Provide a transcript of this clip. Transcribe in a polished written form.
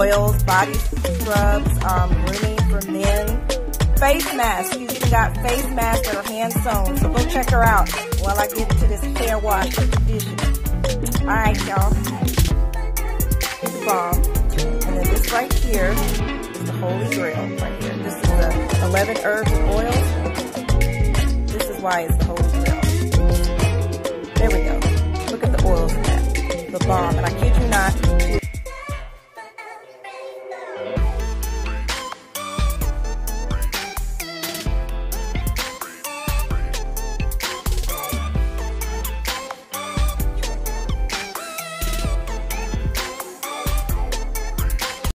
oils, body scrubs, grooming for men, face masks. She's even got face masks that are hand sewn. So go check her out while I get into this hair wash edition. Alright, y'all. It's the bomb. And then this right here is the holy grail right here. This is the 11 herbs and oils. This is why it's the holy grail. There we go. Look at the oils in that. The bomb. And I kid you not, she